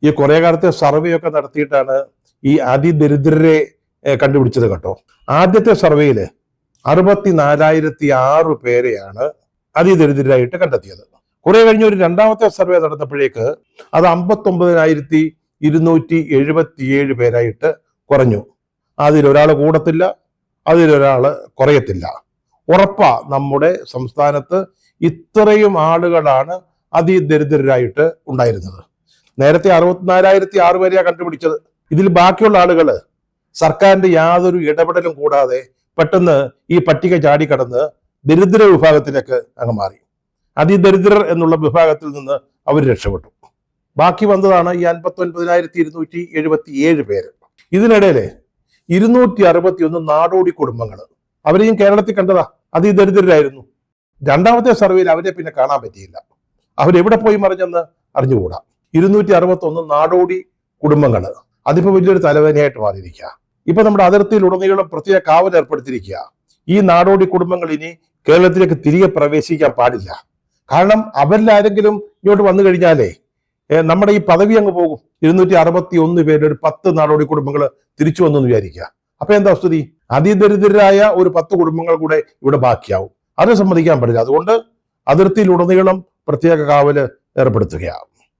ഈ കുറെ കാലത്തെ സർവേ ഒക്കെ നടത്തിയിട്ടാണ് ഈ അതിദരിദ്രരെ കണ്ടുപിടിച്ചത് കേട്ടോ. ആദ്യത്തെ സർവേയില് 64,006 പേരെയാണ് അതിദരിദ്രരായിട്ട് കണ്ടെത്തിയത്. കുറെ കഴിഞ്ഞ് ഒരു രണ്ടാമത്തെ സർവേ നടന്നപ്പോഴേക്ക് അത് 59,277 പേരായിട്ട് കുറഞ്ഞു. അതിലൊരാൾ കൂടത്തില്ല, അതിലൊരാൾ കുറയത്തില്ല. ഉറപ്പാ നമ്മുടെ സംസ്ഥാനത്ത് ഇത്രയും ആളുകളാണ് അതിദരിദ്രരായിട്ട് ഉണ്ടായിരുന്നത്. നേരത്തെ 64,006 പേരെയാണ് കണ്ടുപിടിച്ചത്. ഇതിൽ ബാക്കിയുള്ള ആളുകൾ സർക്കാരിന്റെ യാതൊരു ഇടപെടലും കൂടാതെ പെട്ടെന്ന് ഈ പട്ടിക ചാടിക്കടന്ന് ദരിദ്ര വിഭാഗത്തിലേക്ക് അങ്ങ് മാറി. അതിദരിദ്രർ എന്നുള്ള വിഭാഗത്തിൽ നിന്ന് അവർ രക്ഷപ്പെട്ടു. ബാക്കി വന്നതാണ് ഈ 59,277 പേര്. ഇതിനിടയില് 261 നാടോടി കുടുംബങ്ങൾ, അവരെയും കേരളത്തിൽ കണ്ടതാ, അതിദരിദ്രരായിരുന്നു. രണ്ടാമത്തെ സർവേയിൽ അവരെ പിന്നെ കാണാൻ പറ്റിയില്ല. അവരെവിടെ പോയി മറിഞ്ഞെന്ന് അറിഞ്ഞുകൂടാ. 261 നാടോടി കുടുംബങ്ങൾ അതിപ്പോ വലിയൊരു തലവേദനയായിട്ട് മാറിയിരിക്കുക. ഇപ്പൊ നമ്മുടെ അതിർത്തിയിൽ ഉടനീളം പ്രത്യേക കാവൽ ഏർപ്പെടുത്തിയിരിക്കുക. ഈ നാടോടി കുടുംബങ്ങൾ ഇനി കേരളത്തിലേക്ക് തിരികെ പ്രവേശിക്കാൻ പാടില്ല. കാരണം അവരിലാരെങ്കിലും ഇങ്ങോട്ട് വന്നു കഴിഞ്ഞാലേ നമ്മുടെ ഈ പദവി അങ്ങ് പോകും. 261 പേരുടെ ഒരു 10 നാടോടി കുടുംബങ്ങൾ തിരിച്ചു വന്നു എന്ന് വിചാരിക്കുക. അപ്പൊ എന്താ സ്ഥിതി? അതിദരിദ്രരായ ഒരു 10 കുടുംബങ്ങൾ കൂടെ ഇവിടെ ബാക്കിയാവും. അത് സമ്മതിക്കാൻ പാടില്ല. അതുകൊണ്ട് അതിർത്തിയിൽ ഉടനീളം പ്രത്യേക കാവല് ഏർപ്പെടുത്തുകയാണ്.